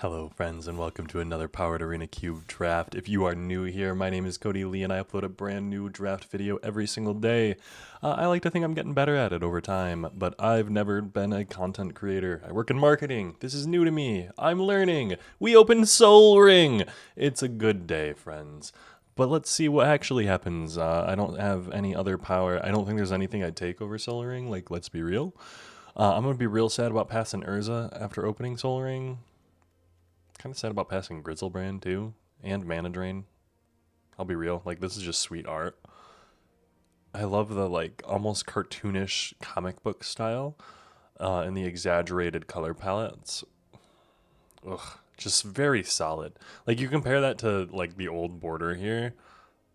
Hello friends and welcome to another Powered Arena Cube draft. If you are new here, my name is Cody Lee and I upload a brand new draft video every single day. I like to think I'm getting better at it over time, but I've never been a content creator. I work in marketing. This is new to me. I'm learning. We opened Soul Ring. It's a good day, friends. But let's see what actually happens. I don't have any other power. I don't think there's anything I'd take over Soul Ring, like let's be real. I'm going to be real sad about passing Urza after opening Soul Ring. Kind of sad about passing Grizzlebrand too, and Mana Drain. I'll be real, like this is just sweet art. I love the like almost cartoonish comic book style, and the exaggerated color palettes. Ugh, just very solid. Like you compare that to like the old border here.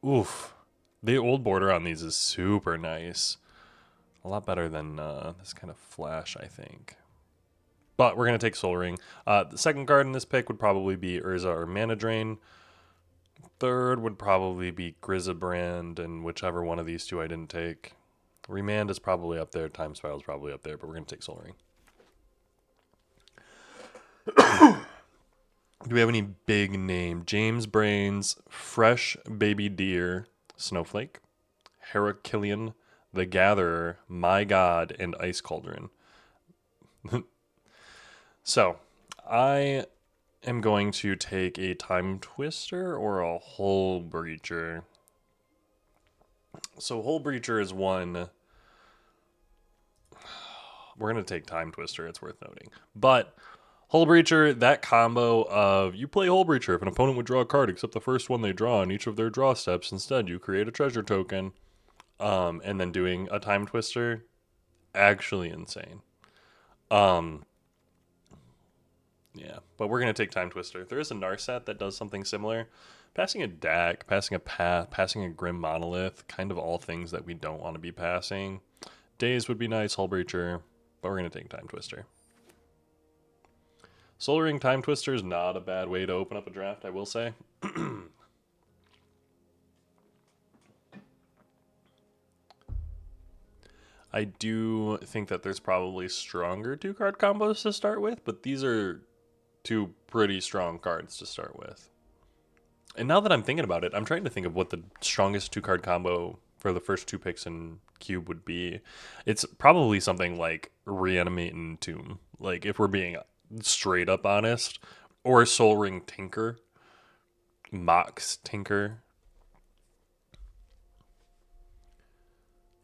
Oof, the old border on these is super nice. A lot better than this kind of flash, I think. But we're going to take Soul Ring. The second card in this pick would probably be Urza or Mana Drain. Third would probably be Grizzlebrand, and whichever one of these two I didn't take. Remand is probably up there. Time Spiral is probably up there, but we're going to take Soul Ring. Do we have any big name? James Brains, Fresh Baby Deer, Snowflake, Heracillion, The Gatherer, My God, and Ice Cauldron. So, I am going to take a Time Twister or a Hole Breacher. So, Hole Breacher is one. We're going to take Time Twister, it's worth noting. But Hole Breacher, that combo of you play Hole Breacher if an opponent would draw a card except the first one they draw on each of their draw steps. Instead, you create a treasure token, and then doing a Time Twister, actually insane. Yeah, but we're going to take Time Twister. There is a Narset that does something similar. Passing a Dak, passing a Path, passing a Grim Monolith, kind of all things that we don't want to be passing. Daze would be nice, Hull Breacher, but we're going to take Time Twister. Soul Ring Time Twister is not a bad way to open up a draft, I will say. I do think that there's probably stronger two-card combos to start with, but these are two pretty strong cards to start with. And now that I'm thinking about it, I'm trying to think of what the strongest two-card combo for the first two picks in Cube would be. It's probably something like Reanimate and Tomb. Like, if we're being straight up honest. Or Soul Ring Tinker. Mox Tinker.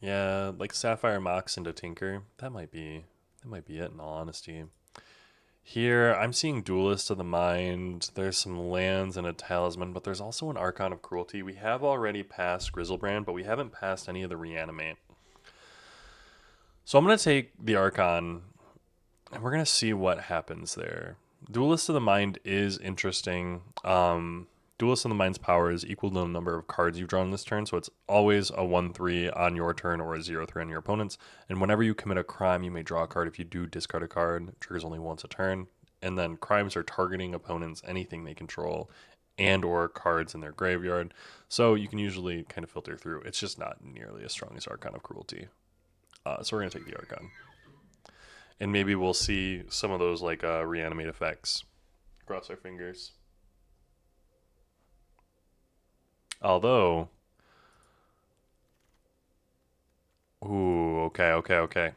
Yeah, like Sapphire Mox into Tinker. That might be it in all honesty. Here, I'm seeing Duelist of the Mind. There's some lands and a Talisman, but there's also an Archon of Cruelty. We have already passed Grizzlebrand, but we haven't passed any of the Reanimate. So I'm going to take the Archon, and we're going to see what happens there. Duelist of the Mind is interesting. Duelist of the Mind's power is equal to the number of cards you've drawn this turn, so it's always a 1-3 on your turn or a 0-3 on your opponent's. And whenever you commit a crime, you may draw a card. If you do, discard a card. It triggers only once a turn. And then crimes are targeting opponents, anything they control, and or cards in their graveyard. So you can usually kind of filter through. It's just not nearly as strong as Archon of Cruelty. So we're going to take the Archon. And maybe we'll see some of those like reanimate effects. Cross our fingers. Although, ooh, okay.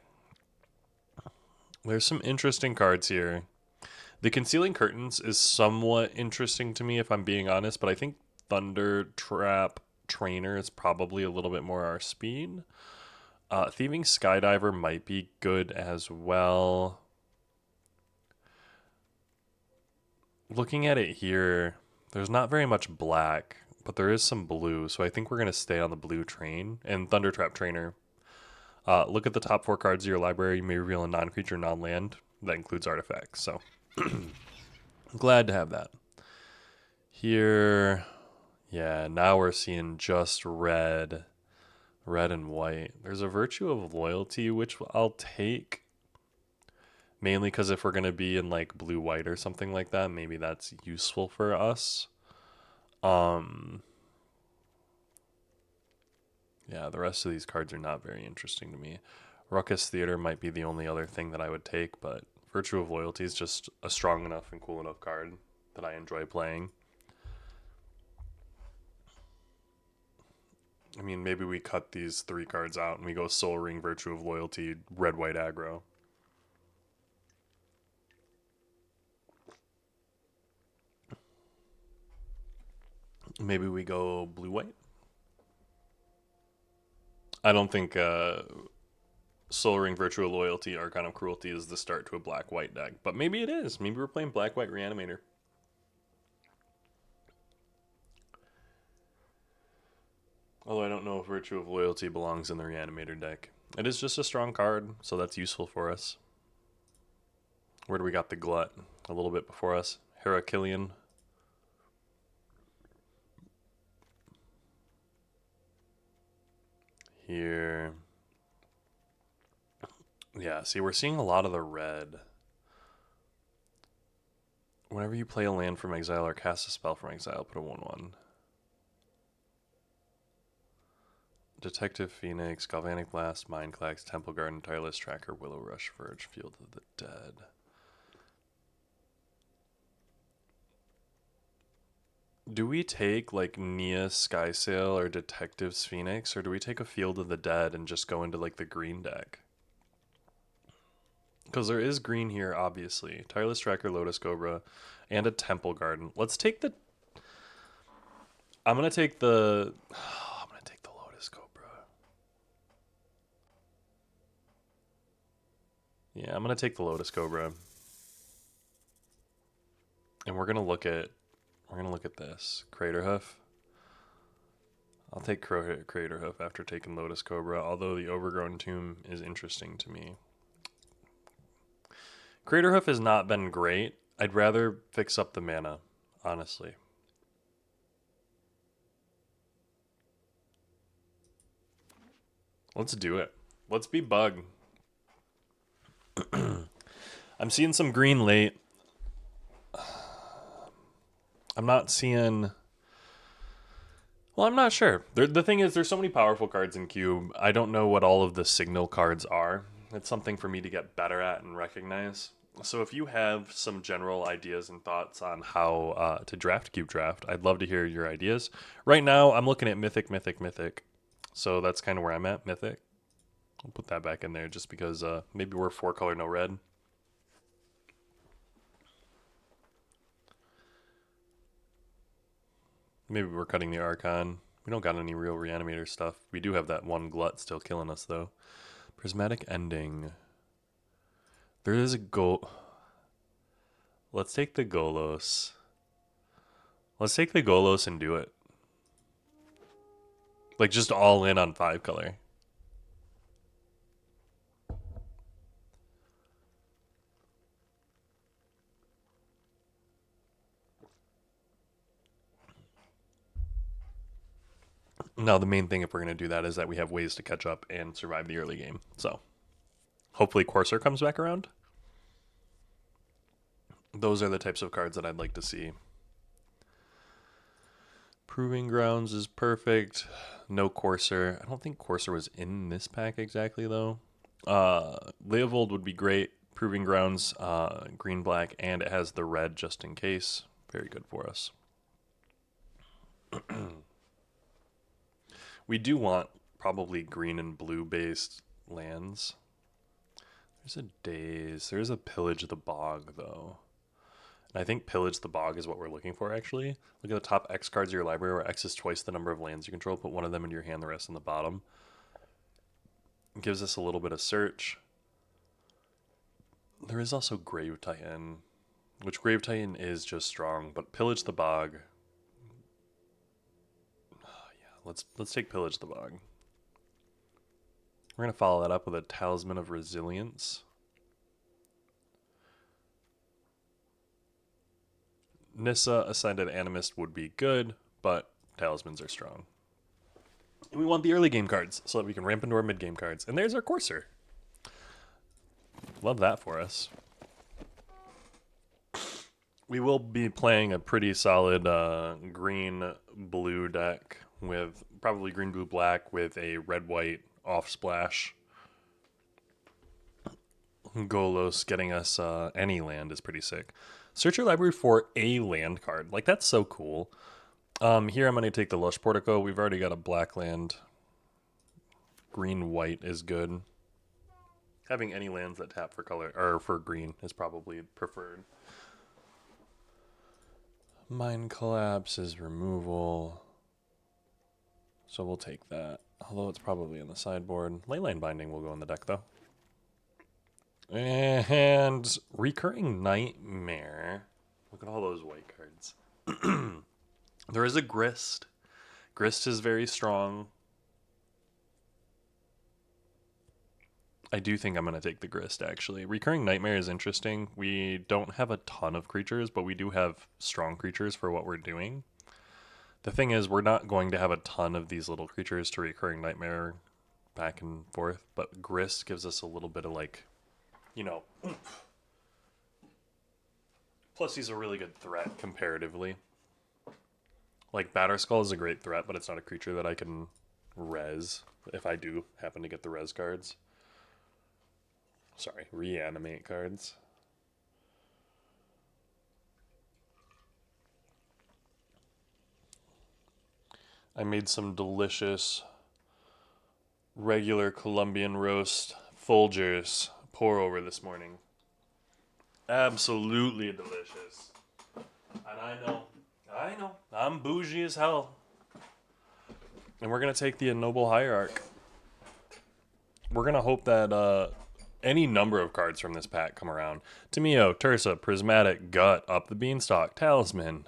There's some interesting cards here. The Concealing Curtains is somewhat interesting to me, if I'm being honest, but I think Thunder Trap Trainer is probably a little bit more our speed. Thieving Skydiver might be good as well. Looking at it here, there's not very much black, but there is some blue, so I think we're going to stay on the blue train. And Thunder Trap Trainer. Look at the top 4 cards of your library. You may reveal a non-creature, non-land. That includes artifacts, so glad to have that. Here, yeah, now we're seeing just red and white. There's a Virtue of Loyalty, which I'll take. Mainly because if we're going to be in like blue-white or something like that, maybe that's useful for us. Yeah, the rest of these cards are not very interesting to me. Ruckus Theater might be the only other thing that I would take, but Virtue of Loyalty is just a strong enough and cool enough card that I enjoy playing. I mean, maybe we cut these 3 cards out and we go Soul Ring, Virtue of Loyalty, red, white aggro. Maybe we go blue, white. I don't think Soul Ring, Virtue of Loyalty, Archon of Cruelty is the start to a black-white deck. But maybe it is. Maybe we're playing black-white Reanimator. Although I don't know if Virtue of Loyalty belongs in the Reanimator deck. It is just a strong card, so that's useful for us. Where do we got the Glut? A little bit before us. Heracillion. Here. Yeah, see, we're seeing a lot of the red. Whenever you play a land from exile or cast a spell from exile, put a 1/1. Detective Phoenix, Galvanic Blast, Mindclax, Temple Garden, Tireless Tracker, Willow Rush, Verge, Field of the Dead. Do we take like Nia Skysail or Detective's Phoenix, or do we take a Field of the Dead and just go into like the green deck? Because there is green here, obviously. Tireless Tracker, Lotus Cobra, and a Temple Garden. Let's take the... I'm going to take the Lotus Cobra. Yeah, I'm going to take the Lotus Cobra. And we're going to look at this. Craterhoof. I'll take Craterhoof after taking Lotus Cobra, although the Overgrown Tomb is interesting to me. Craterhoof has not been great. I'd rather fix up the mana, honestly. Let's do it. Let's be Bug. I'm seeing some green late. I'm not seeing... Well, I'm not sure. The thing is, there's so many powerful cards in Cube. I don't know what all of the signal cards are. It's something for me to get better at and recognize. So if you have some general ideas and thoughts on how to draft Cube Draft, I'd love to hear your ideas. Right now, I'm looking at Mythic, Mythic, Mythic. So that's kind of where I'm at, Mythic. I'll put that back in there just because maybe we're 4-color, no red. Maybe we're cutting the Archon. We don't got any real Reanimator stuff. We do have that one Glut still killing us, though. Prismatic Ending. There is a goal. Let's take the Golos. Let's take the Golos and do it. Like, just all in on 5-color. Now, the main thing if we're going to do that is that we have ways to catch up and survive the early game. So, hopefully Courser comes back around. Those are the types of cards that I'd like to see. Proving Grounds is perfect. No Courser. I don't think Courser was in this pack exactly, though. Leovold would be great. Proving Grounds, green, black, and it has the red just in case. Very good for us. We do want probably green and blue based lands. There's a Daze. There's a Pillage the Bog, though. And I think Pillage the Bog is what we're looking for, actually. Look at the top X cards of your library, where X is twice the number of lands you control. Put one of them into your hand, the rest in the bottom. It gives us a little bit of search. There is also Grave Titan, which Grave Titan is just strong, but Pillage the Bog... Let's take Pillage the Bog. We're going to follow that up with a Talisman of Resilience. Nissa, Ascended Animist would be good, but Talismans are strong. And we want the early game cards so that we can ramp into our mid game cards. And there's our Courser. Love that for us. We will be playing a pretty solid green-blue deck with probably green-blue-black with a red-white off-splash. Golos getting us any land is pretty sick. Search your library for a land card. Like, that's so cool. Here I'm going to take the Lush Portico. We've already got a black land. Green-white is good. Having any lands that tap for color or for green is probably preferred. Mind Collapse is removal. So we'll take that. Although it's probably in the sideboard. Leyline Binding will go in the deck, though. And Recurring Nightmare. Look at all those white cards. There is a Grist. Grist is very strong. I do think I'm going to take the Grist, actually. Recurring Nightmare is interesting. We don't have a ton of creatures, but we do have strong creatures for what we're doing. The thing is, we're not going to have a ton of these little creatures to Recurring Nightmare back and forth, but Grist gives us a little bit of, like, you know, oomph. Plus, he's a really good threat comparatively. Like, Batterskull is a great threat, but it's not a creature that I can res if I do happen to get the res cards. Sorry, reanimate cards. I made some delicious regular Colombian roast Folgers pour over this morning. Absolutely delicious. And I know, I'm bougie as hell. And we're going to take the Ennoble Hierarch. We're going to hope that any number of cards from this pack come around. Tameo, Tursa, Prismatic, Gut, Up the Beanstalk, Talisman.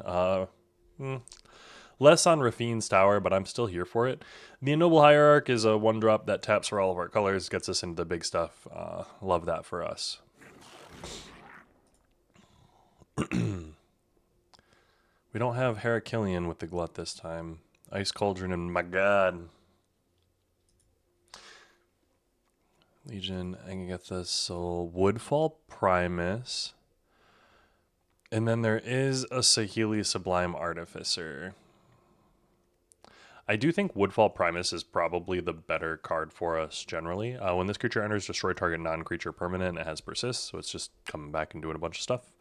Less on Rafine's Tower, but I'm still here for it. The Ennoble Hierarch is a 1-drop that taps for all of our colors, gets us into the big stuff. Love that for us. We don't have Heracillion with the Glut this time. Ice Cauldron and my god. Legion, Agatha Soul, Woodfall Primus. And then there is a Saheeli Sublime Artificer. I do think Woodfall Primus is probably the better card for us generally. When this creature enters, destroy target non-creature permanent. It has Persist, so it's just coming back and doing a bunch of stuff.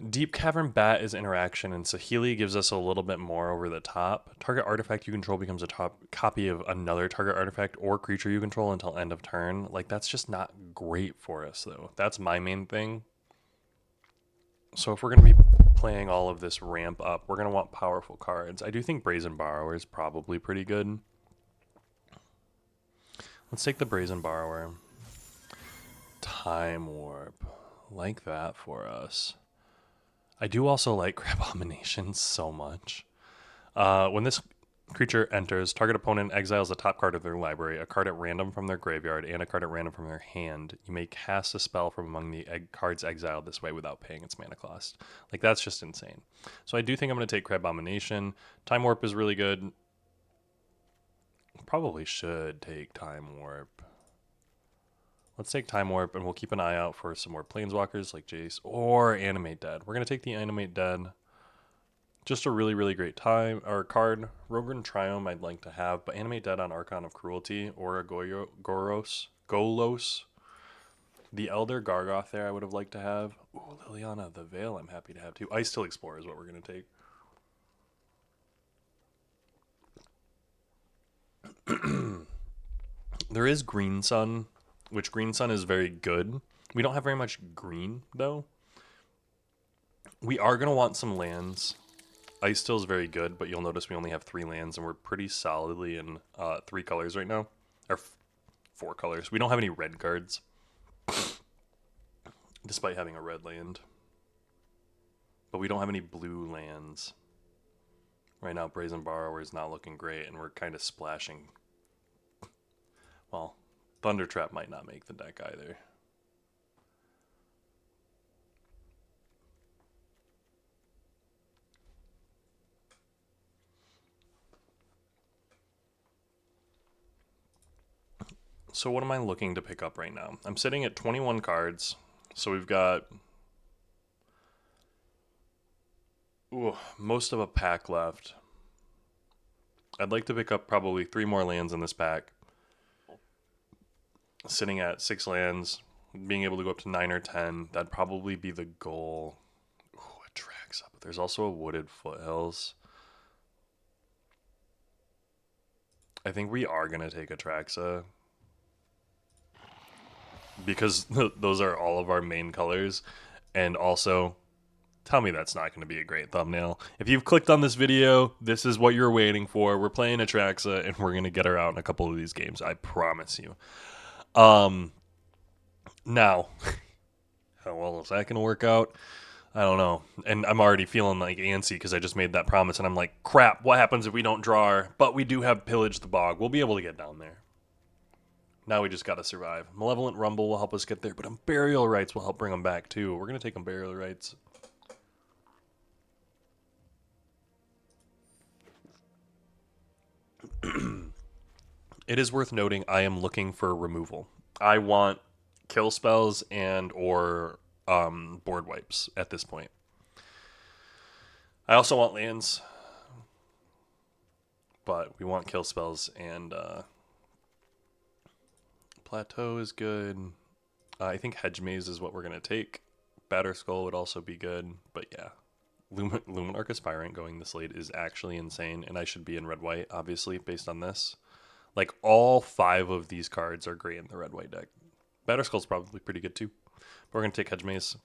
Deep Cavern Bat is interaction, and Saheeli gives us a little bit more over the top. Target artifact you control becomes a top copy of another target artifact or creature you control until end of turn. Like, that's just not great for us, though. That's my main thing. So if we're going to be playing all of this ramp up, we're going to want powerful cards. I do think Brazen Borrower is probably pretty good. Let's take the Brazen Borrower. Time Warp. Like that for us. I do also like Crabomination so much. When this creature enters, target opponent exiles the top card of their library, a card at random from their graveyard, and a card at random from their hand. You may cast a spell from among the cards exiled this way without paying its mana cost. Like, that's just insane. So I do think I'm going to take Crabomination. Time Warp is really good. Probably should take Time Warp. Let's take Time Warp, and we'll keep an eye out for some more Planeswalkers like Jace or Animate Dead. We're going to take the Animate Dead. Just a really, really great card. Rogran Triome I'd like to have, but Animate Dead on Archon of Cruelty or a Golos. The Elder Gargoth there I would have liked to have. Ooh, Liliana of the Veil I'm happy to have too. Ice Still Explorer is what we're going to take. There is Green Sun, which Green Sun is very good. We don't have very much green, though. We are going to want some lands. Ice Still is very good, but you'll notice we only have 3 lands, and we're pretty solidly in 3 colors right now. Or 4 colors. We don't have any red cards, despite having a red land. But we don't have any blue lands. Right now, Brazen Borrower is not looking great, and we're kind of splashing. Well, Thunder Trap might not make the deck either. So what am I looking to pick up right now? I'm sitting at 21 cards. So we've got most of a pack left. I'd like to pick up probably 3 more lands in this pack. Sitting at 6 lands. being able to go up to 9 or 10, that'd probably be the goal. Ooh, it tracks up. There's also a wooded foothills. I think we are going to take Atraxa because those are all of our main colors. And also, tell me that's not going to be a great thumbnail. If you've clicked on this video, this is what you're waiting for. We're playing Atraxa, and we're going to get her out in a couple of these games. I promise you. Now, how well is that going to work out? I don't know. And I'm already feeling like antsy because I just made that promise, and I'm like, crap, what happens if we don't draw her? But we do have Pillage the Bog. We'll be able to get down there. Now we just got to survive. Malevolent Rumble will help us get there, but Burial Rites will help bring them back, too. We're going to take Burial Rites. It is worth noting I am looking for removal. I want kill spells and or board wipes at this point. I also want lands, but we want kill spells and Plateau is good. I think Hedge Maze is what we're going to take. Batter Skull would also be good, but yeah. Luminarch Aspirant going this late is actually insane, and I should be in red-white, obviously, based on this. Like, all 5 of these cards are great in the red-white deck. Batter Skull's probably pretty good, too. But we're going to take Hedge Maze.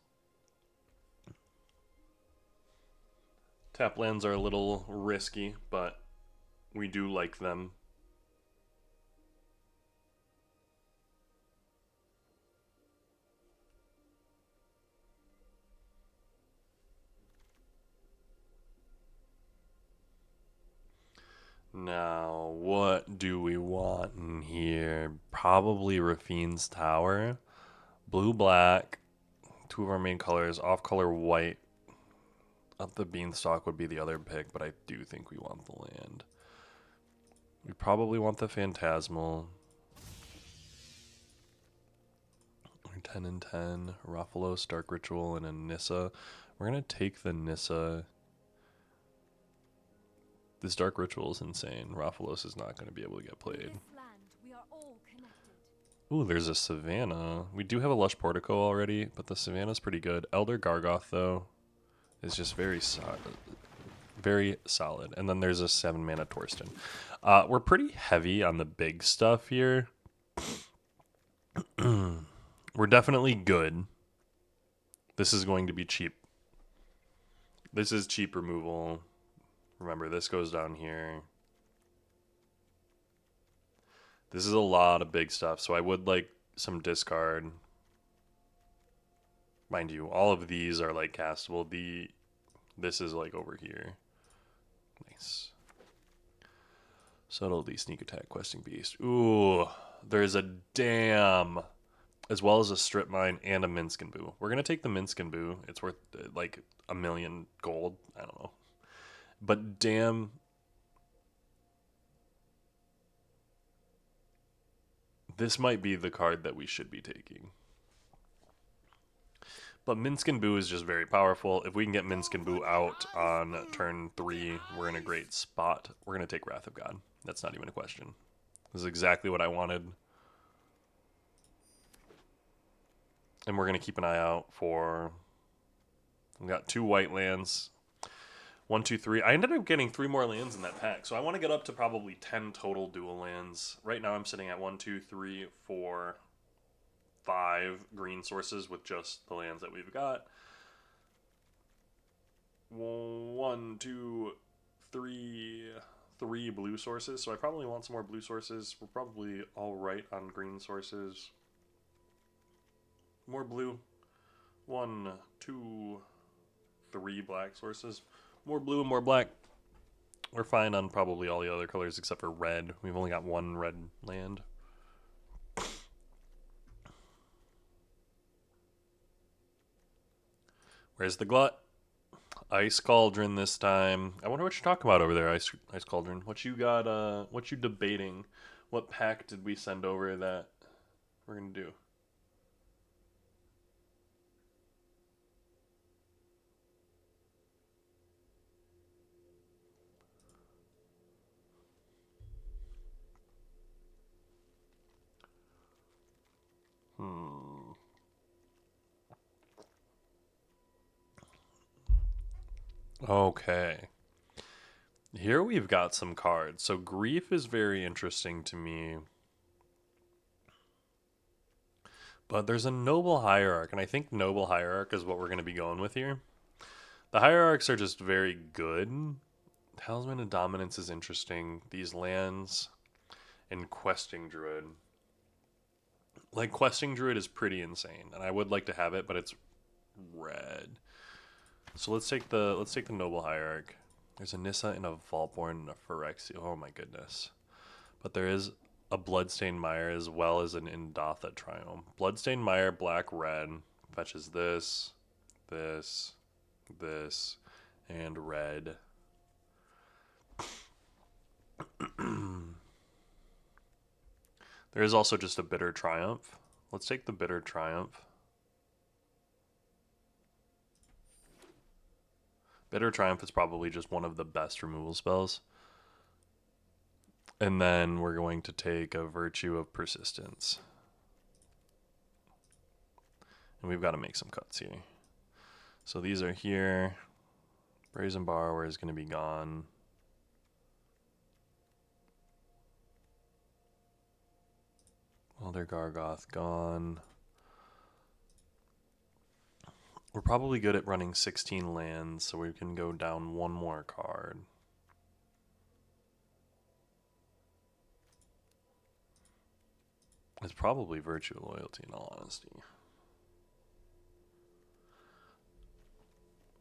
Tap lands are a little risky, but we do like them. Now, what do we want in here? Probably Rafine's Tower. Blue-black. 2 of our main colors. Off-color white. Up the Beanstalk would be the other pick, but I do think we want the land. We probably want the Phantasmal. 10 and 10. Rathalos, Dark Ritual, and a Nissa. We're going to take the Nissa. This Dark Ritual is insane. Rathalos is not going to be able to get played. Ooh, there's a Savannah. We do have a Lush Portico already, but the Savannah's pretty good. Elder Gargoth, though, is just very solid. Very solid. And then there's a 7-mana Torsten. We're pretty heavy on the big stuff here. We're definitely good. This is going to be cheap. This is cheap removal. Remember, this goes down here. This is a lot of big stuff, so I would like some discard. Mind you, all of these are like castable. This is like over here. Nice. Subtlety, Sneak Attack, Questing Beast. Ooh, there's a Dam, as well as a Strip Mine and a Minsc and Boo. We're going to take the Minsc and Boo. It's worth like 1 million gold. I don't know. But Dam, this might be the card that we should be taking. But Minsc and Boo is just very powerful. If we can get Minsc and Boo out on turn 3, we're in a great spot. We're going to take Wrath of God. That's not even a question. This is exactly what I wanted. And we're going to keep an eye out for... We got 2 white lands. 1, 2, 3. I ended up getting 3 more lands in that pack, so I want to get up to probably 10 total dual lands. Right now I'm sitting at 1, 2, 3, 4, 5 green sources with just the lands that we've got. 1, 2, 3, 3 blue sources, so I probably want some more blue sources. We're probably all right on green sources. More blue. 1, 2, 3 black sources. More blue and more black. We're fine on probably all the other colors except for red. We've only got 1 red land. Where's the glut? Ice Cauldron this time. I wonder what you're talking about over there, Ice Cauldron. What you got, what you debating? What pack did we send over that we're going to do? Okay. Here we've got some cards. So Grief is very interesting to me. But there's a Noble Hierarch, and I think Noble Hierarch is what we're going to be going with here. The Hierarchs are just very good. Talisman of Dominance is interesting. These lands and Questing Druid. Like, Questing Druid is pretty insane, and I would like to have it, but it's red. So let's take the Noble Hierarch. There's a Nissa and a Vaultborn and a Phyrexia. Oh my goodness. But there is a Bloodstained Mire as well as an Indatha Triome. Bloodstained Mire, black, red, fetches this, this, this, and red. There is also just a Bitter Triumph. Let's take the Bitter Triumph. Bitter Triumph is probably just one of the best removal spells. And then we're going to take a Virtue of Persistence. And we've got to make some cuts here. So these are here. Brazen Borrower is going to be gone. Elder Gargoth gone. We're probably good at running 16 lands, so we can go down one more card. It's probably Virtue of Loyalty, in all honesty.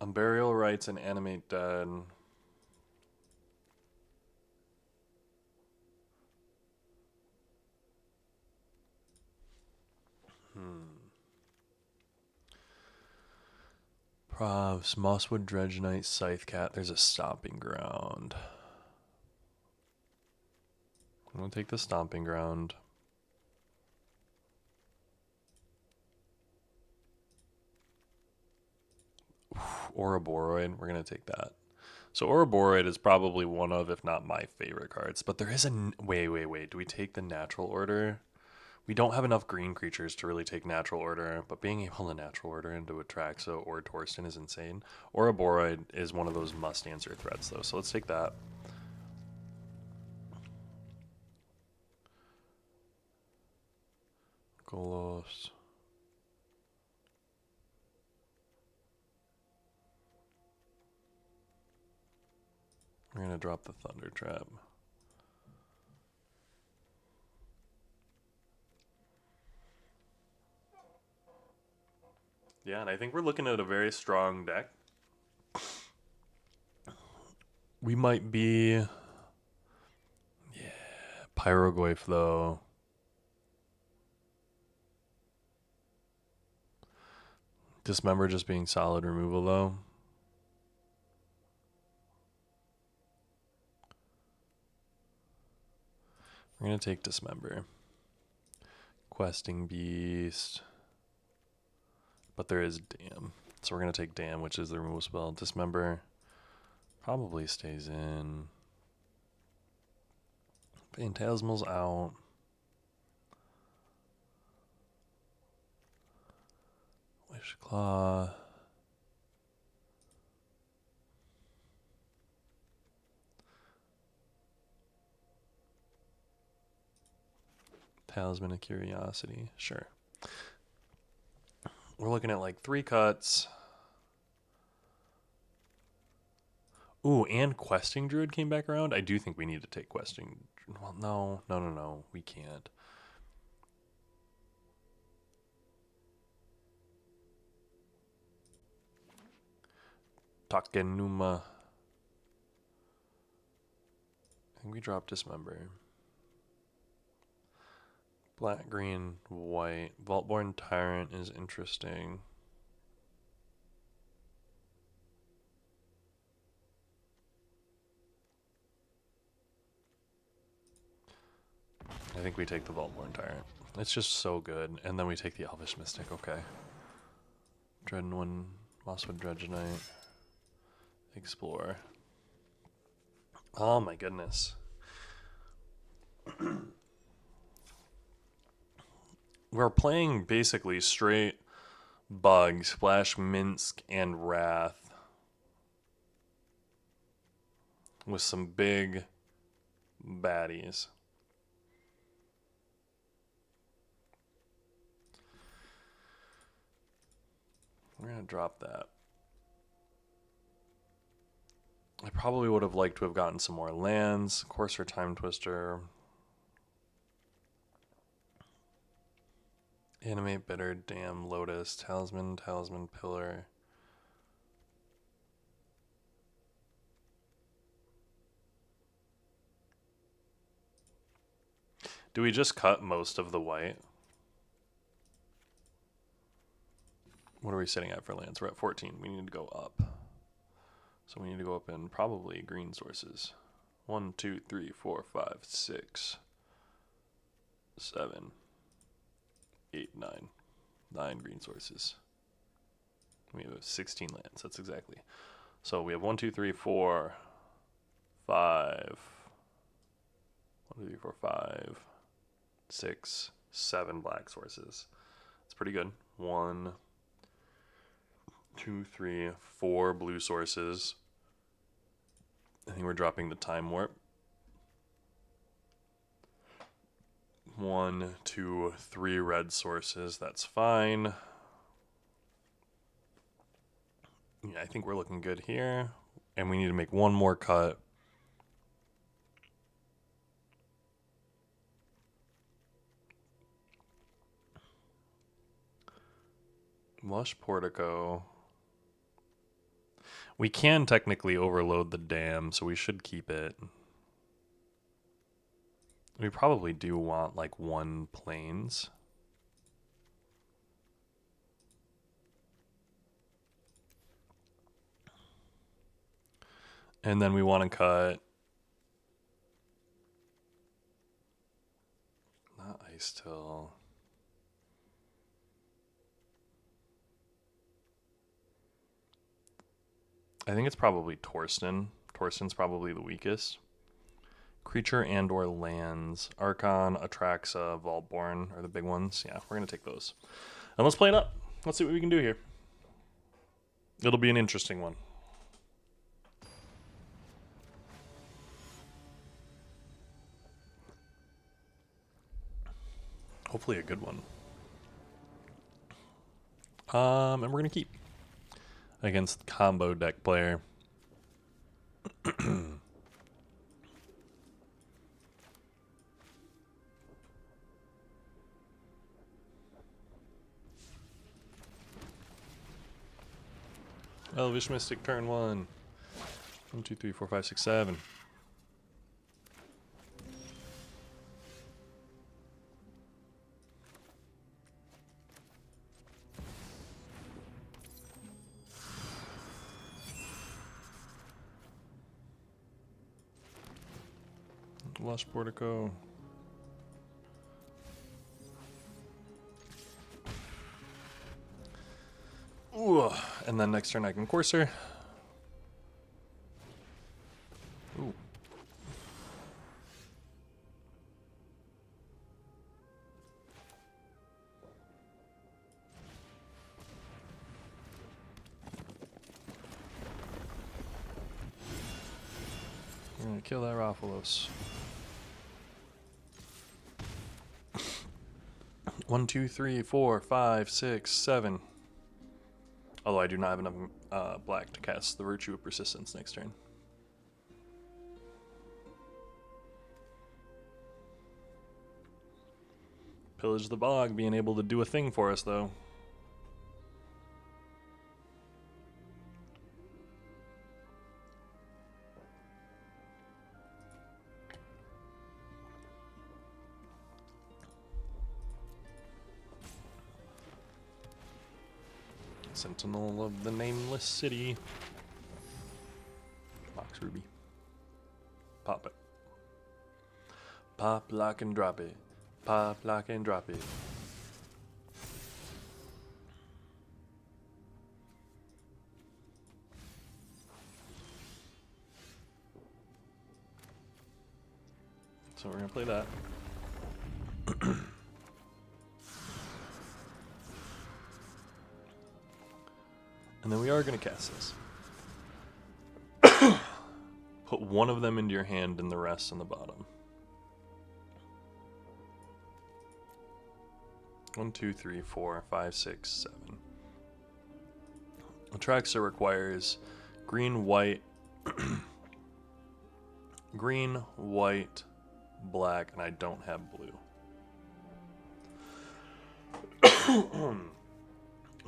Unburial Rites and Animate Dead. Provs, Mosswood Dredge Knight, Scythecat. There's a Stomping Ground. I'm going to take the Stomping Ground. Ouroboros, we're going to take that. So Ouroboros is probably one of, if not my favorite cards. But there is a... Wait. Do we take the Natural Order? We don't have enough green creatures to really take Natural Order, but being able to Natural Order into Atraxa or Torsten is insane. Ouroboros is one of those must-answer threats, though, so let's take that. Golos. We're going to drop the Thunder Trap. Yeah, and I think we're looking at a very strong deck. We might be... Yeah, Pyrogoyf, though. Dismember just being solid removal, though. We're going to take Dismember. Questing Beast. But there is Damn. So we're going to take Damn, which is the removal spell. Dismember probably stays in. Phantasmal's out. Wishclaw. Talisman of Curiosity. Sure. We're looking at like 3 cuts. Ooh, and Questing Druid came back around. I do think we need to take Questing. Well, no. We can't. Takenuma. I think we dropped Dismember. Black, green, white. Vaultborn Tyrant is interesting. I think we take the Vaultborn Tyrant. It's just so good. And then we take the Elvish Mystic. Okay. Dreadnought, Mosswood Dredge Knight. Explore. Oh my goodness. We're playing basically straight Bug, Splash, Minsk, and Wrath. with some big baddies. We're going to drop that. I probably would have liked to have gotten some more lands. Courser, Timetwister. Animate, Bitter, Dam, Lotus, Talisman, Pillar. Do we just cut most of the white? What are we sitting at for lands? We're at 14. We need to go up. So we need to go up in probably green sources. 1, 2, 3, 4, 5, 6, 7, 8, 9. 9 green sources. We have 16 lands. That's exactly. So we have 1, 2, 3, 4, 5. 1, 2, 3, 4, 5, 6, 7 black sources. It's pretty good. 1, 2, 3, 4 blue sources. I think we're dropping the Time Warp. 1, 2, 3 red sources. That's fine. Yeah, I think we're looking good here. And we need to make one more cut. Lush Portico. We can technically overload the dam, so we should keep it. We probably do want like 1 plains. And then we want to cut not Ice Till. I think it's probably Torsten. Torsten's probably the weakest. Creature and or lands. Archon, Atraxa, Vaultborn are the big ones. Yeah, we're going to take those. And let's play it up. Let's see what we can do here. It'll be an interesting one. Hopefully a good one. And we're going to keep against combo deck player. Elvish Mystic turn 1. 1, 2, 3, 4, 5, 6, 7. Lush Portico. Ooh, and then next turn I can Courser. Ooh. I'm gonna kill that Raphalos. 1, 2, 3, 4, 5, 6, 7. Although I do not have enough black to cast the Virtue of Persistence next turn. Pillage the Bog being able to do a thing for us, though. Sentinel of the Nameless City. Box Ruby. Pop it. Pop, lock, and drop it. Pop, lock, and drop it. So we're going to play that. And then we are going to cast this. Put one of them into your hand and the rest in the bottom. 1, 2, 3, 4, 5, 6, 7. Atraxa requires green, white, green, white, black, and I don't have blue.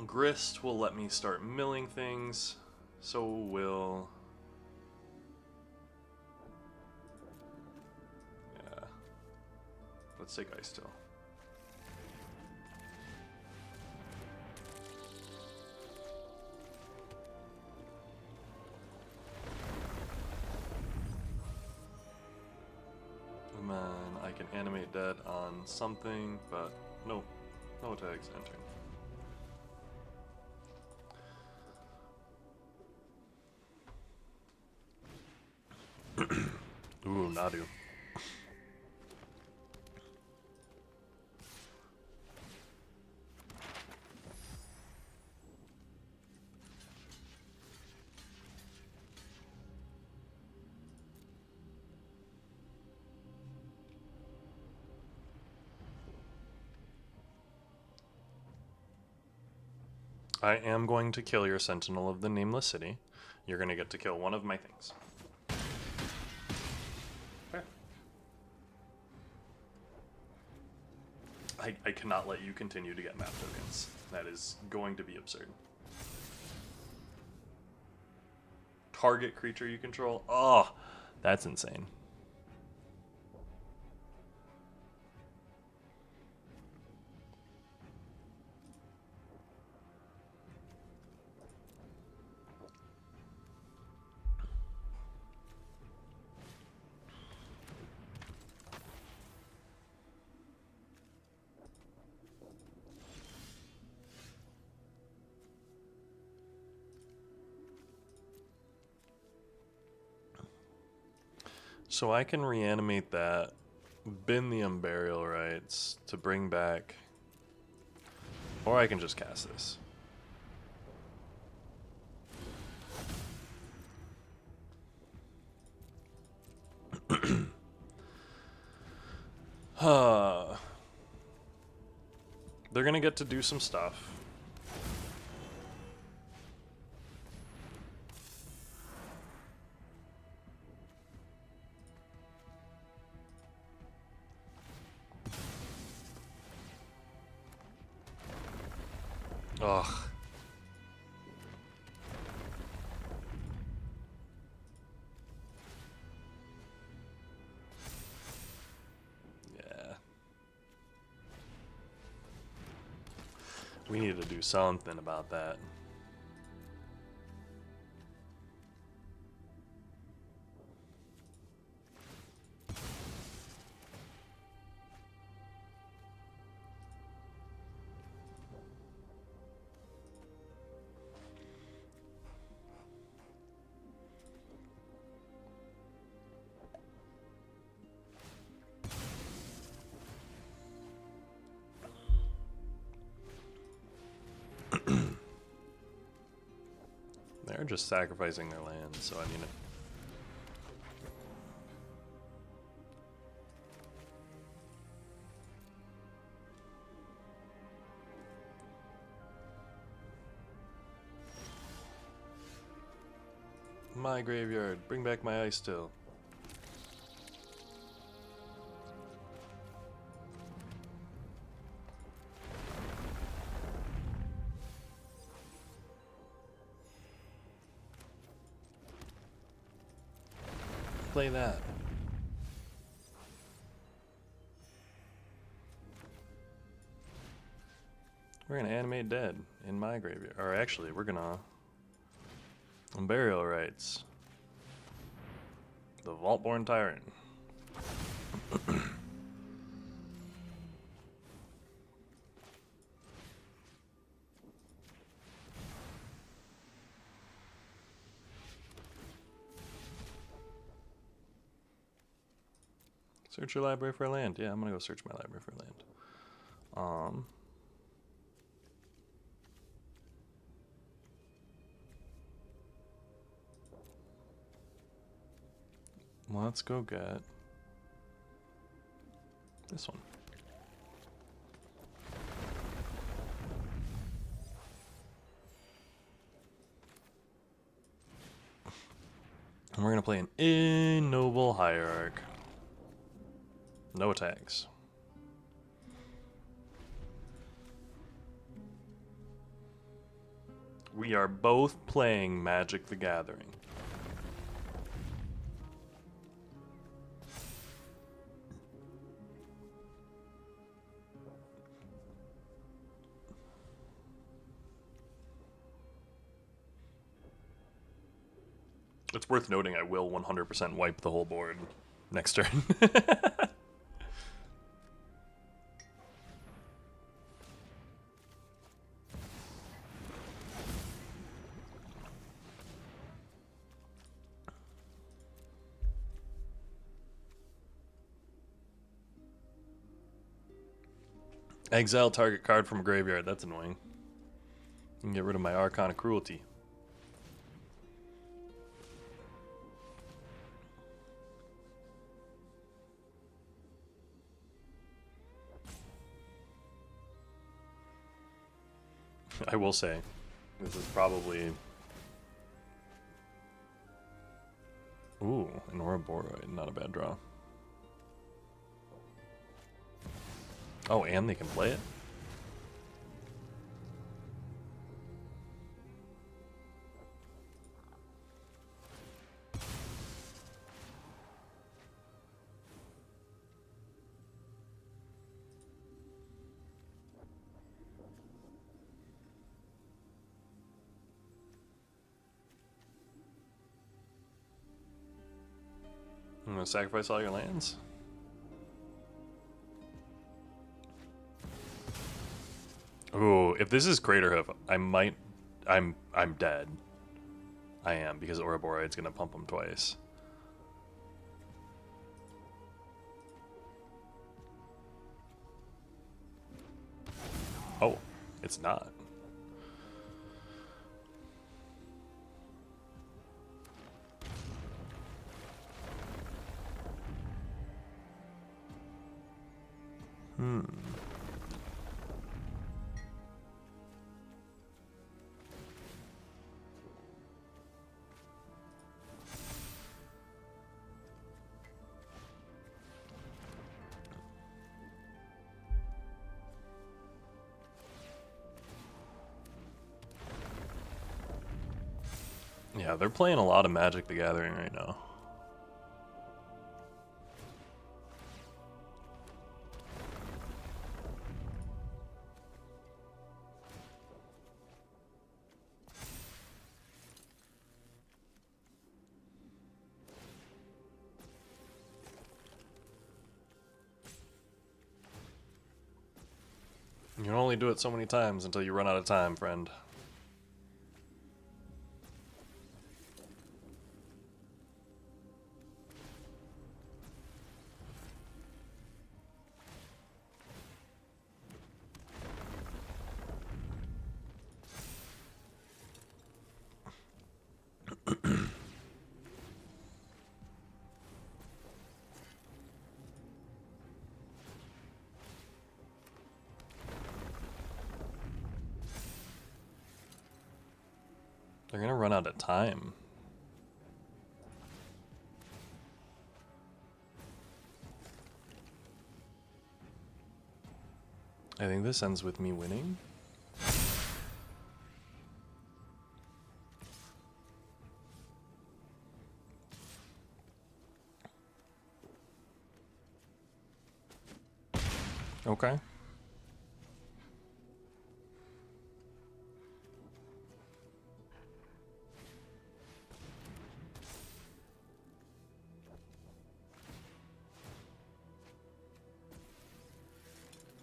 Grist will let me start milling things, so will... Yeah. Let's take Ice Still. And then I can animate dead on something, but no tags entering. Ooh, Nadu. I am going to kill your Sentinel of the Nameless City. You're going to get to kill one of my things. Okay. I cannot let you continue to get map tokens. That is going to be absurd. Target creature you control? Oh, that's insane. So I can reanimate that, bin the Unburial Rites to bring back, or I can just cast this. They're gonna get to do some stuff. Ugh. Yeah. We need to do something about that. They're just sacrificing their land, so I mean... My graveyard, bring back my Ice Still. Play that. We're gonna animate dead in my graveyard. Or actually, we're gonna... Burial Rites. The Vaultborn Tyrant. Search your library for land. Yeah, I'm gonna go search my library for land. Let's go get this one. And we're going to play an Ignoble Hierarch. No attacks. We are both playing Magic the Gathering. It's worth noting I will 100% wipe the whole board next turn. Exile target card from graveyard. That's annoying. You can get rid of my Arcana Cruelty. I will say, this is probably... Ooh, an Ouroboros. Not a bad draw. Oh, and they can play it? I'm gonna sacrifice all your lands. Ooh, if this is Craterhoof, I'm dead. I am, because Ouroboros gonna pump him twice. Oh, it's not. Yeah, they're playing a lot of Magic the Gathering right now. You can only do it so many times until you run out of time, friend. They're gonna run out of time. I think this ends with me winning. Okay.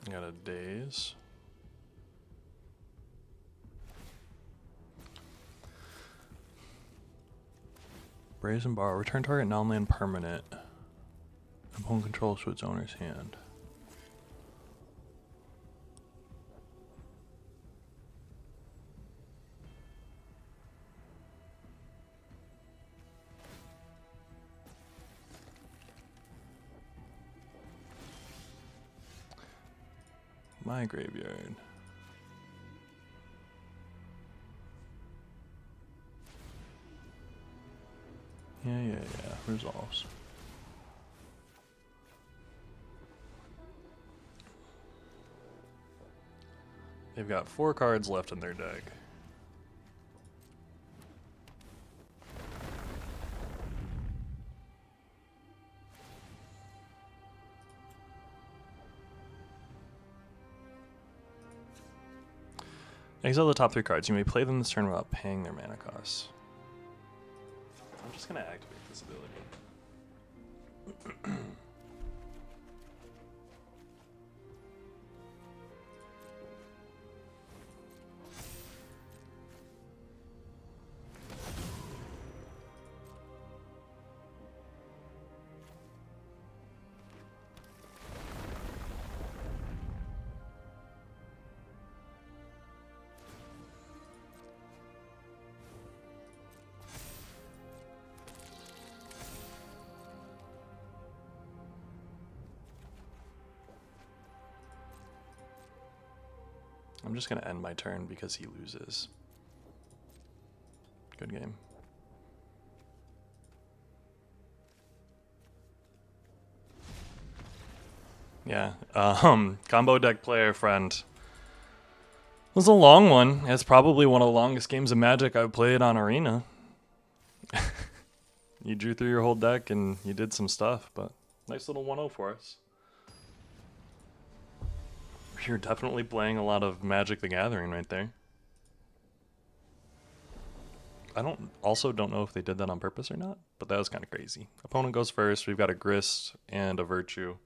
Got a daze. Brazen Bar. Return target non-land permanent. Opponent controls to its owner's hand. my graveyard. Yeah. Resolves. They've got 4 cards left in their deck. Exile the top 3 cards. You may play them this turn without paying their mana costs. I'm just going to activate this ability. I'm just going to end my turn because he loses. Good game. Yeah, combo deck player friend. It was a long one. It's probably one of the longest games of Magic I've played on Arena. You drew through your whole deck and you did some stuff, but nice little 1-0 for us. You're definitely playing a lot of Magic the Gathering right there. I don't know if they did that on purpose or not, but that was kind of crazy. Opponent goes first. We've got a Grist and a Virtue,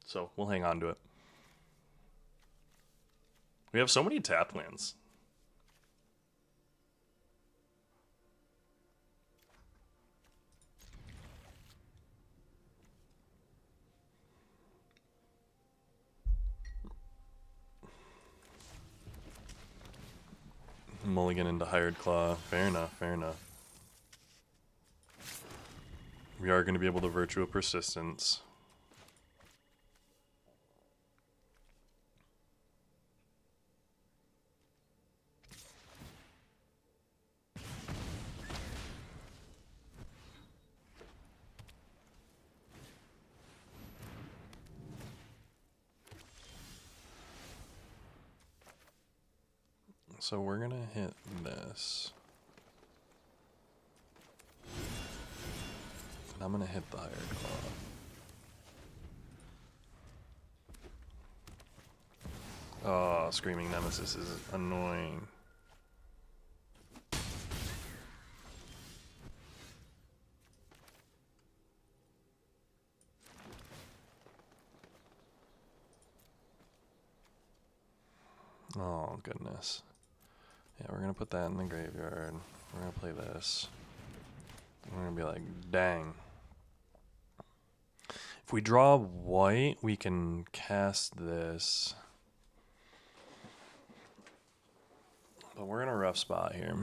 so we'll hang on to it. We have so many tap lands. Mulligan into Hired Claw. Fair enough, fair enough. We are going to be able to Virtue of Persistence. So we're going to hit this. And I'm going to hit the Hired Claw. Oh, Screaming Nemesis is annoying. Oh, goodness. Yeah, we're going to put that in the graveyard. We're going to play this. We're going to be like, dang. If we draw white, we can cast this. But we're in a rough spot here.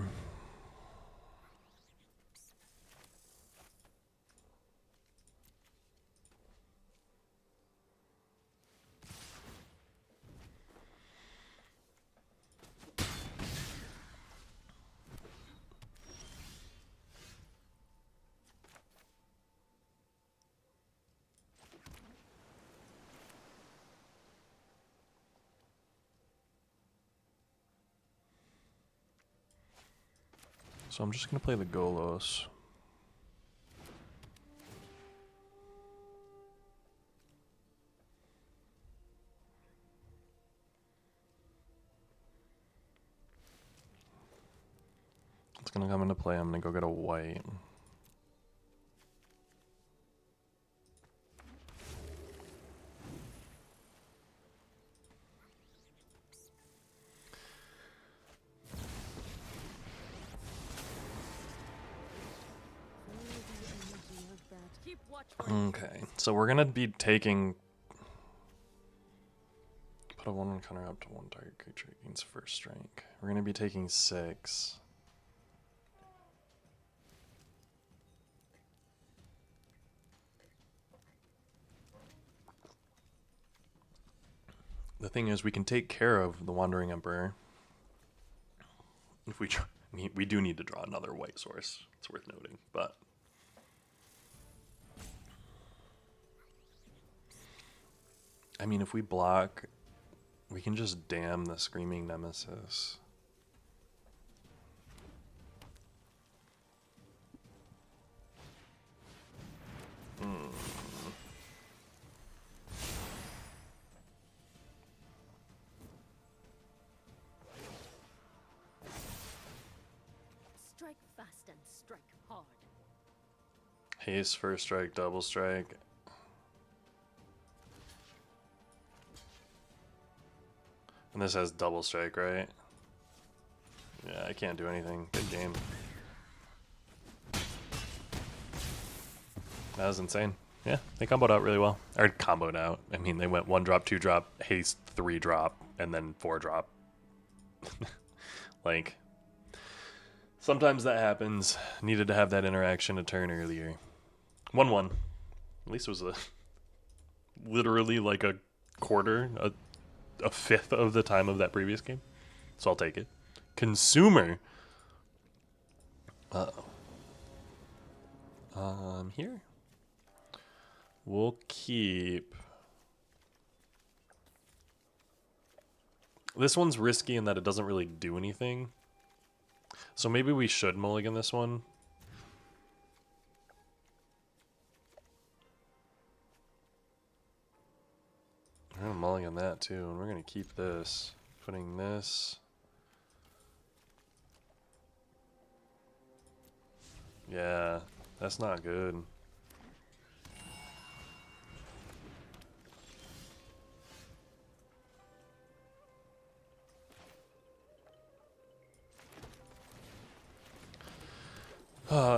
So I'm just going to play the Golos. It's going to come into play. I'm going to go get a white. Okay, so we're gonna be taking. Put a 1/1 counter up to 1 target creature against first strike. We're gonna be taking 6. The thing is, we can take care of the Wandering Emperor if we try. We do need to draw another white source. It's worth noting, but I mean, if we block, we can just damn the Screaming Nemesis. Strike fast and strike hard. Haste, first strike, double strike. And this has double strike, right? Yeah, I can't do anything. Good game. That was insane. Yeah, they comboed out really well. Or comboed out. I mean, they went 1 drop, 2 drop, haste, 3 drop, and then 4 drop. Like, sometimes that happens. Needed to have that interaction a turn earlier. 1-1. At least it was literally like a quarter, a fifth of the time of that previous game. So I'll take it. Consumer. Uh-oh. Here. We'll keep. This one's risky in that it doesn't really do anything. So maybe we should mulligan this one. We're going to mulligan that too, and we're going to keep this. Putting this. Yeah, that's not good.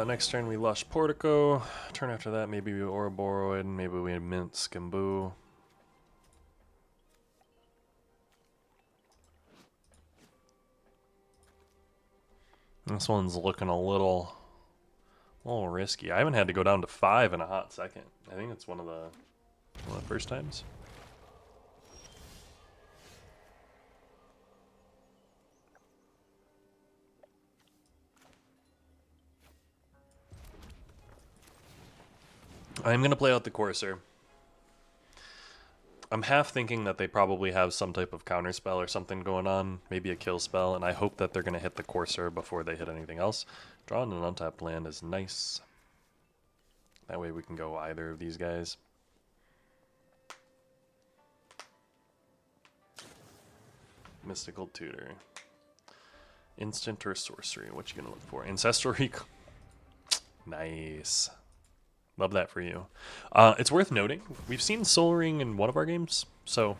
Next turn we Lush Portico. Turn after that, maybe we Ouroboros, maybe we Mint Skimbu. This one's looking a little risky. I haven't had to go down to 5 in a hot second. I think it's one of the first times. I'm going to play out the Courser. I'm half thinking that they probably have some type of counter spell or something going on, maybe a kill spell, and I hope that they're going to hit the Courser before they hit anything else. Drawing an untapped land is nice. That way we can go either of these guys. Mystical Tutor. Instant or sorcery? What you going to look for? Ancestral Recall. Nice. Love that for you. It's worth noting, we've seen Soul Ring in one of our games, so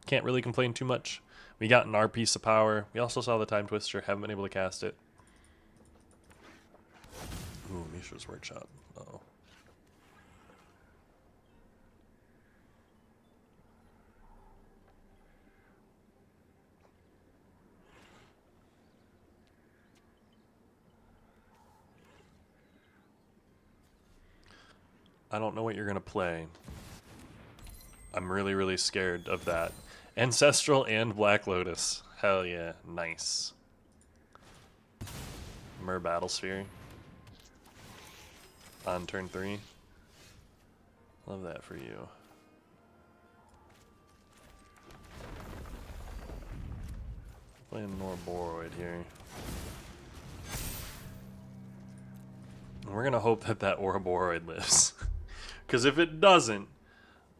can't really complain too much. We got our piece of power. We also saw the Time Twister, haven't been able to cast it. Ooh, Mishra's Workshop. Uh-oh. I don't know what you're going to play. I'm really, really scared of that. Ancestral and Black Lotus. Hell yeah. Nice. Mer Battlesphere. On turn 3. Love that for you. Playing Ouroboros here. We're going to hope that that Ouroboros lives. Because if it doesn't,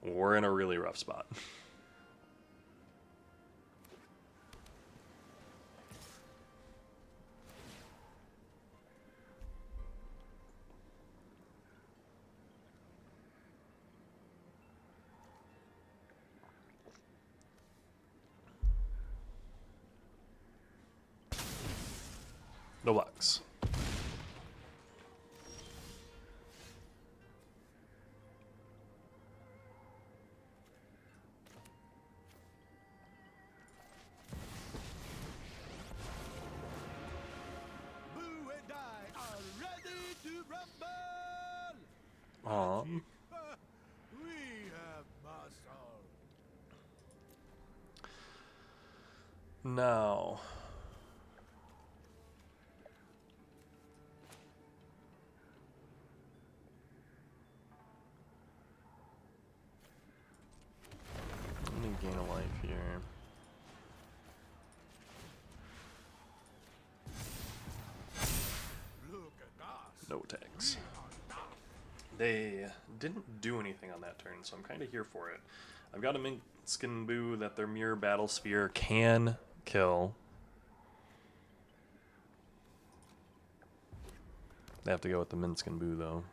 we're in a really rough spot. No blocks. We have master. Now, I'm gonna gain a life here. No tags. They didn't do anything on that turn, so I'm kind of here for it. I've got a Minskin Boo that their Mirror Battle Sphere can kill. They have to go with the Minskin Boo, though.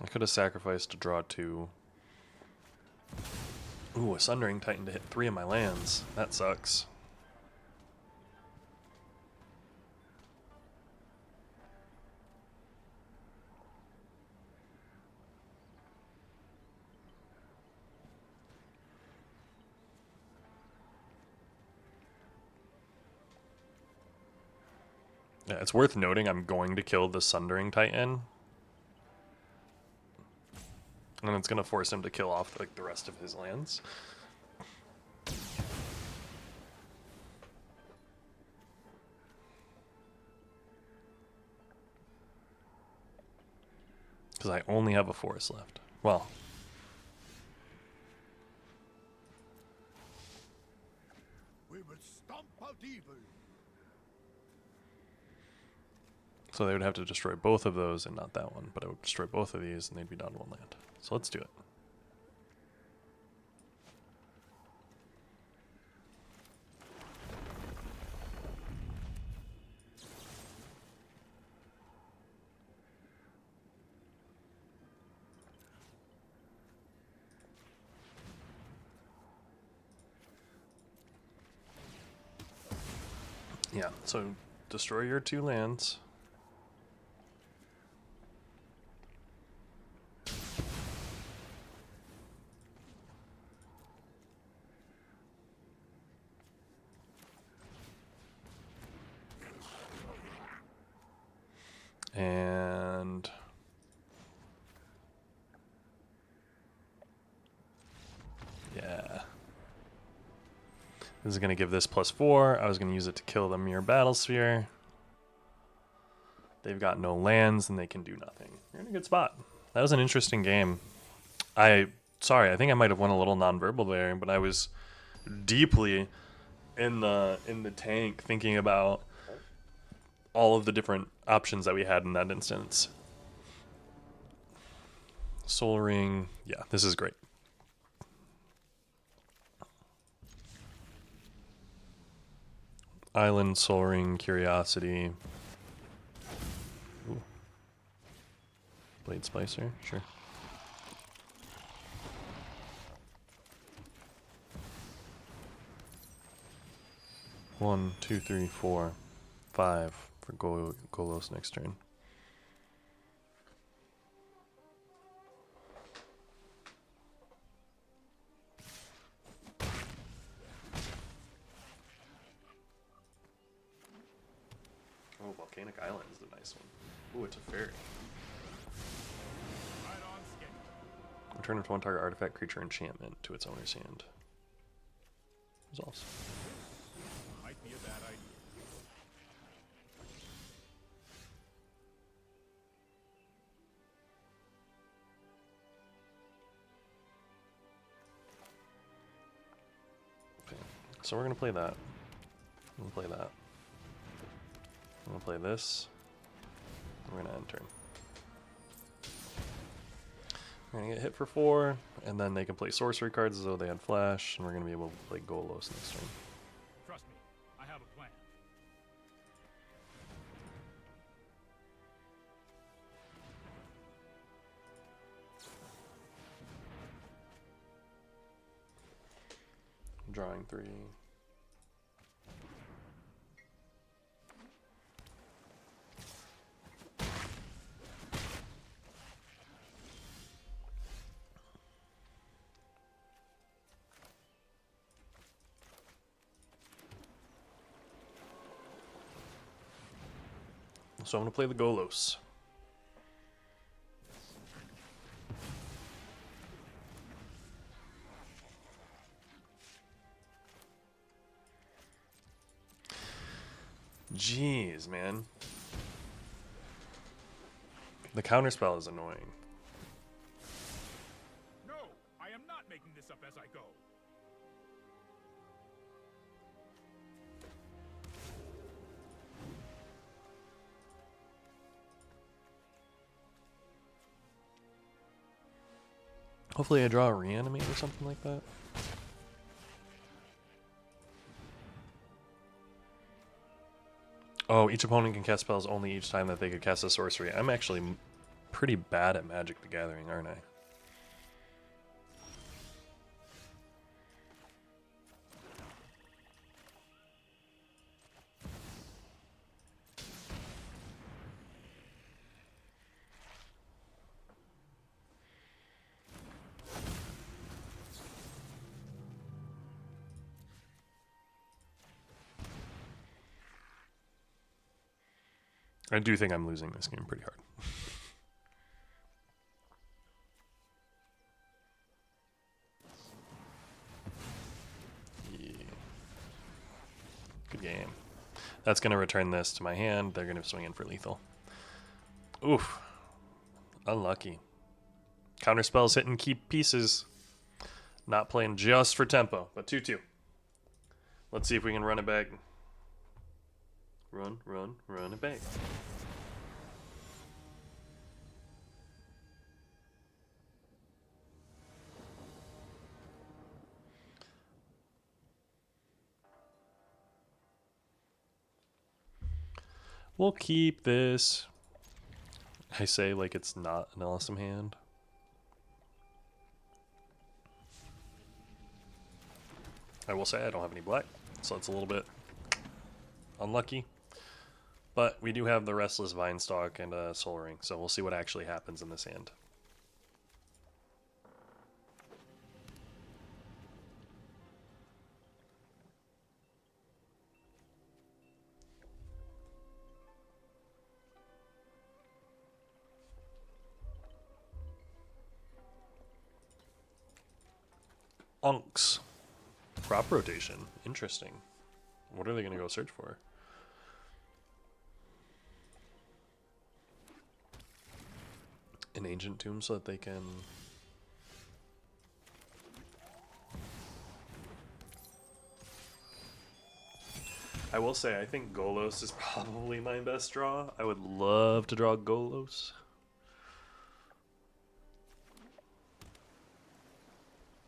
I could have sacrificed to draw 2. Ooh, a Sundering Titan to hit 3 of my lands. That sucks. Yeah, it's worth noting I'm going to kill the Sundering Titan. And it's going to force him to kill off like the rest of his lands. Because I only have a forest left. Well, we will stomp out evil. So they would have to destroy both of those and not that one. But I would destroy both of these and they'd be down to 1 land. So let's do it. Yeah, so destroy your 2 lands. And yeah. This is going to give this +4. I was going to use it to kill the Mirror Battle Sphere. They've got no lands and they can do nothing. You're in a good spot. That was an interesting game. Sorry, I think I might have went a little nonverbal there, but I was deeply in the tank thinking about all of the different options that we had in that instance. Soul Ring, yeah, this is great. Island, Soul Ring, Curiosity. Ooh. Blade Splicer, sure. One, 2, 3, 4, 5 for Golos next turn. Oh, Volcanic Island is the nice one. Ooh, it's a fairy. Right on schedule. Return of 1 target artifact, creature, enchantment to its owner's hand. Resolves. Might be a bad idea. Okay, so we're gonna play that. I'm gonna play that. I'm gonna play this. We're gonna end turn. We're gonna get hit for 4, and then they can play sorcery cards as though they had flash, and we're gonna be able to play Golos next turn. Trust me, I have a plan. Drawing 3. So I'm going to play the Golos. Jeez, man. The counterspell is annoying. No, I am not making this up as I go. Hopefully I draw a reanimate or something like that. Oh, each opponent can cast spells only each time that they could cast a sorcery. I'm actually pretty bad at Magic the Gathering, aren't I? I do think I'm losing this game pretty hard. Yeah. Good game. That's going to return this to my hand. They're going to swing in for lethal. Oof. Unlucky. Counterspells hitting key pieces. Not playing just for tempo, but 2-2. Let's see if we can run it back. Run it back. We'll keep this. I say like it's not an awesome hand. I will say I don't have any black, so it's a little bit unlucky. But we do have the Restless Vinestalk and a Soul Ring, so we'll see what actually happens in this hand. Unks. Crop rotation. Interesting. What are they going to go search for? An ancient tomb so that they can... I will say, I think Golos is probably my best draw. I would love to draw Golos.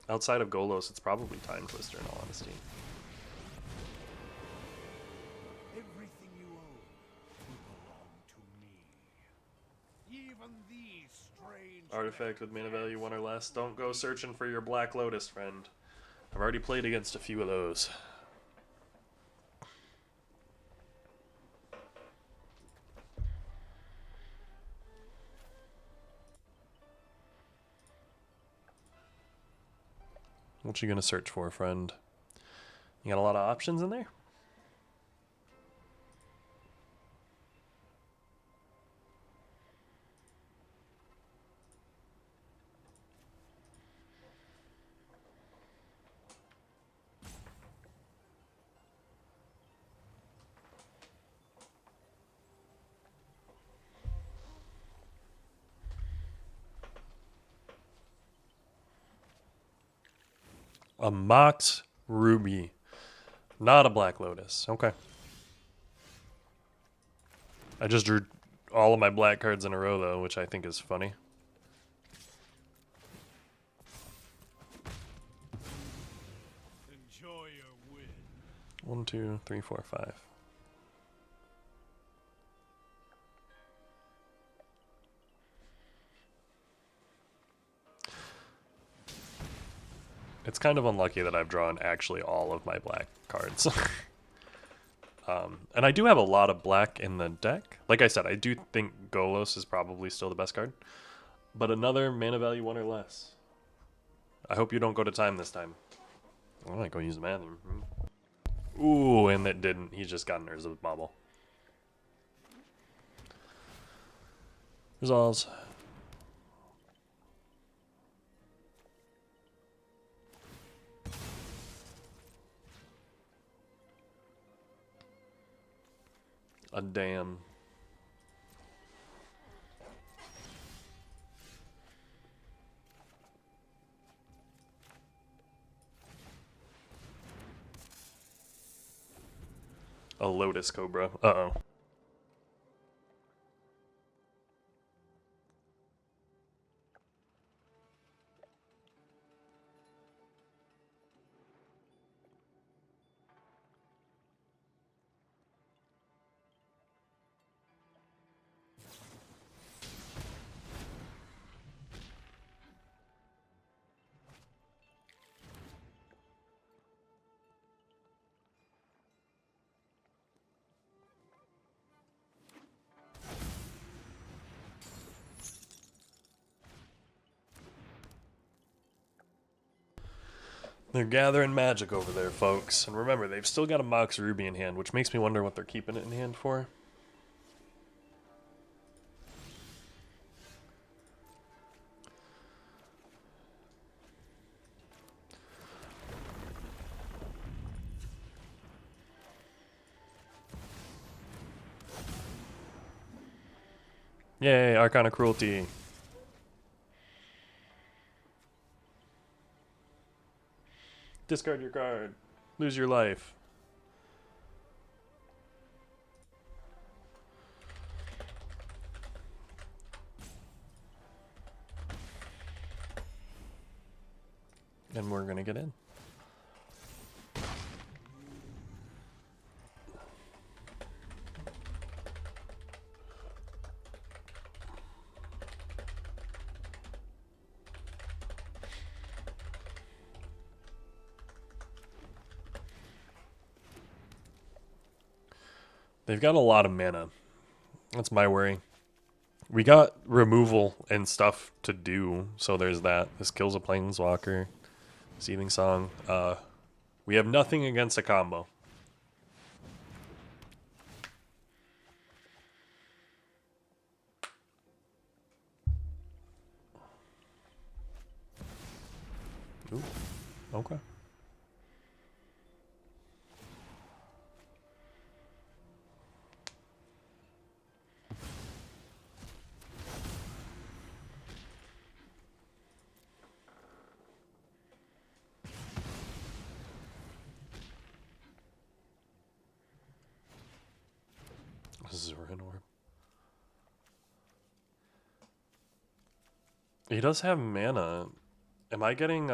Outside of Golos, it's probably Timetwister in all honesty. Everything you own will belong to me. Even these strange Artifact with mana value 1 or less. Don't go searching for your Black Lotus, friend. I've already played against a few of those. What you gonna search for, friend? You got a lot of options in there? A Mox Ruby. Not a Black Lotus. Okay. I just drew all of my black cards in a row, though, which I think is funny. Enjoy your win. 1, 2, 3, 4, 5. It's kind of unlucky that I've drawn actually all of my black cards. And I do have a lot of black in the deck. Like I said, I do think Golos is probably still the best card. But another mana value 1 or less. I hope you don't go to time this time. I might go use the bathroom. Ooh, and that didn't. He just got an Urza Bobble. Resolves. A dam. A Lotus Cobra. Uh-oh. They're gathering magic over there, folks. And remember, they've still got a Mox Ruby in hand, which makes me wonder what they're keeping it in hand for. Yay, Arcana Cruelty. Discard your card. Lose your life. And we're gonna get in. They've got a lot of mana. That's my worry. We got removal and stuff to do, so there's that. This kills a Planeswalker. Seething Song. We have nothing against a combo. Ooh, okay. This is a red orb. He does have mana. Am I getting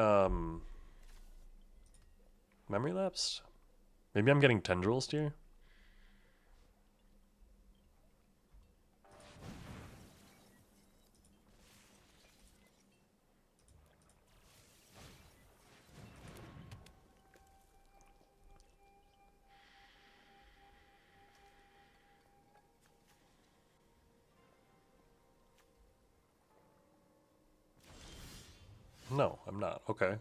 memory lapse? Maybe I'm getting tendrils here. No, I'm not. Okay.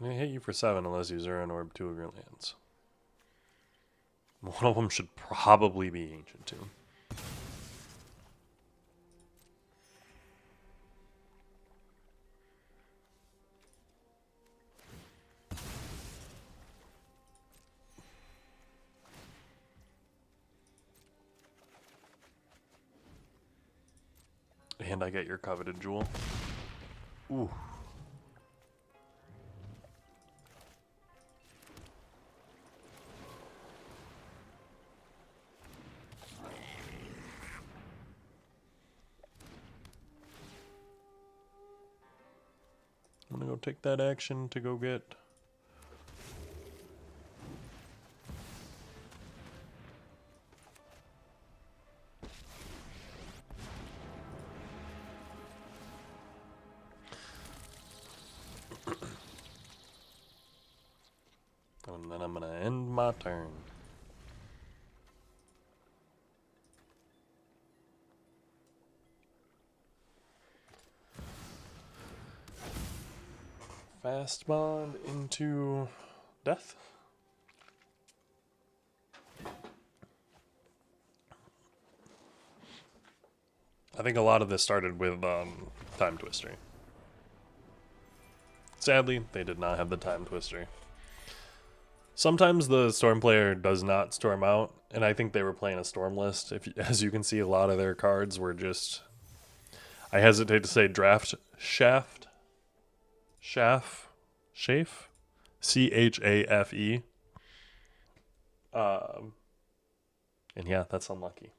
I'm gonna hit you for 7 unless you zero an orb 2 of your lands. One of them should probably be Ancient Tomb. And I get your coveted jewel. Ooh. I'm gonna go take that action to go get... And then I'm gonna end my turn. Fast bond into death. I think a lot of this started with time twister. Sadly, they did not have the time twister. Sometimes the storm player does not storm out, and I think they were playing a storm list. As you can see, a lot of their cards were just, I hesitate to say draft shaft, chafe, CHAFE. And yeah, that's unlucky.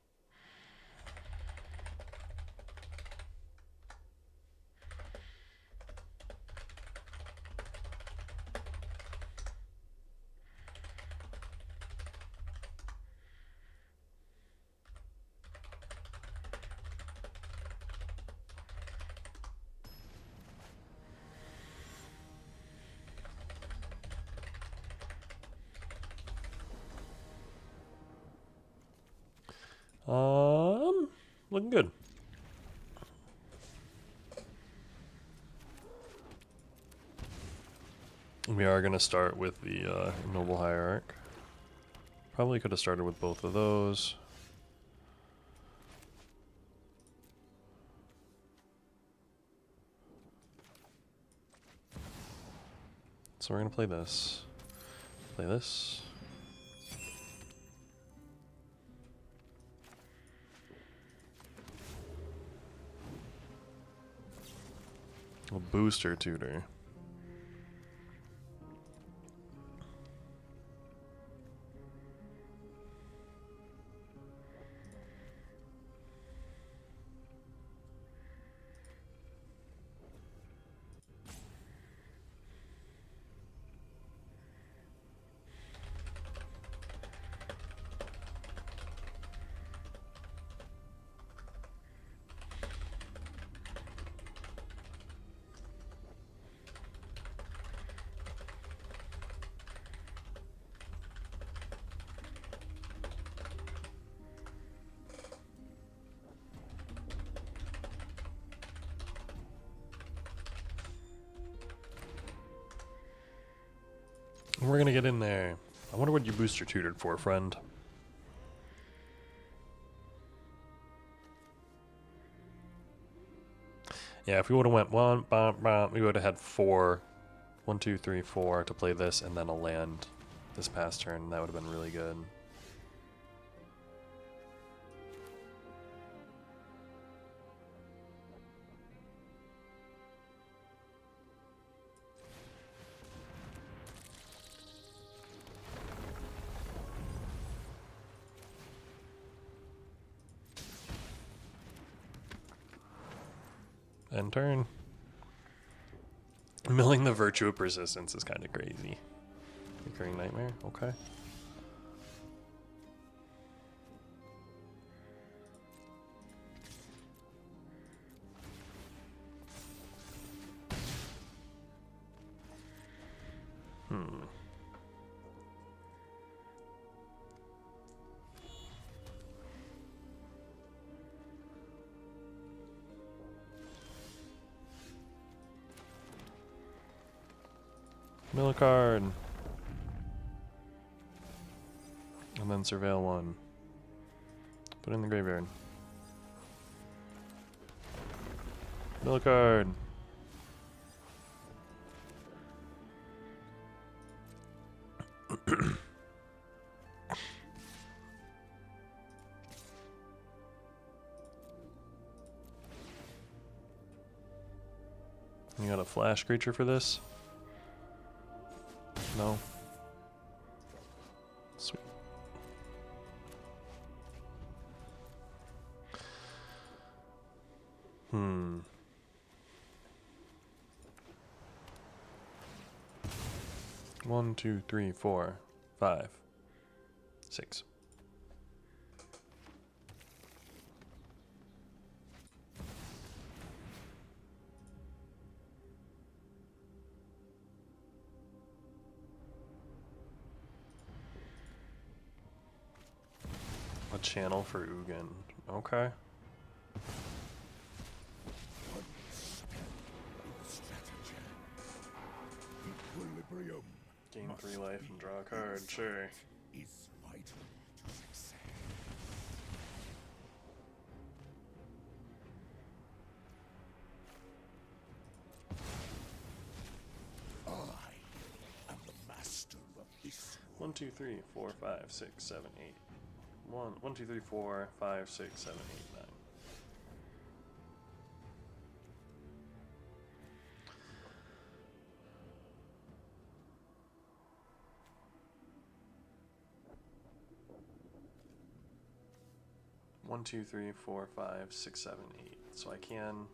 Looking good. We are going to start with the Noble Hierarch. Probably could have started with both of those. So we're going to play this. Play this. A booster tutor. We're gonna get in there. I wonder what you booster tutored for, friend. Yeah, if we would have went one, we would have had 4, 1, 2, 3, 4 to play this, and then a land this past turn. That would have been really good. End turn. Milling the Virtue of Persistence is kind of crazy. Recurring Nightmare, okay. Mill a card. And then surveil 1. Put it in the graveyard. Mill a card. You got a flash creature for this? No. Sweet. One, 2, 3, 4, 5, 6. A channel for Ugin. Okay. equilibrium Gain 3 life and draw a card, sure. is vital to success. I am the master of this 1, 2, 3, 4, 5, 6, 7, 8. 1, 2, 3, 4, 5, 6, 7, 8, 9. One, two, three, four, 5, 6, 7, 8. So I can.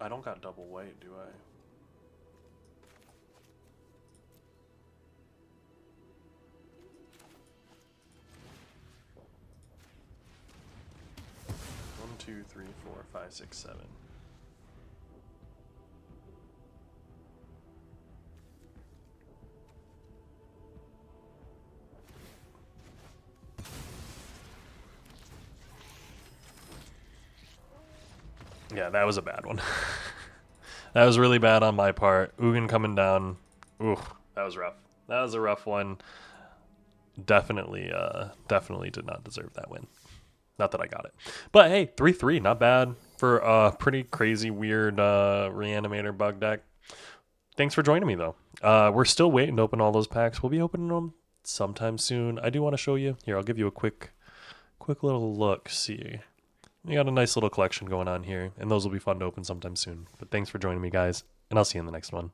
I don't got double white, do I? One, two, three, four, 5, 6, 7. Yeah, that was a bad one. That was really bad on my part. Ugin coming down. Ooh, that was rough. That was a rough one. Definitely did not deserve that win. Not that I got it. But hey, 3-3, not bad for a pretty crazy, weird Reanimator bug deck. Thanks for joining me, though. We're still waiting to open all those packs. We'll be opening them sometime soon. I do want to show you. Here, I'll give you a quick little look. See. We got a nice little collection going on here, and those will be fun to open sometime soon. But thanks for joining me, guys, and I'll see you in the next one.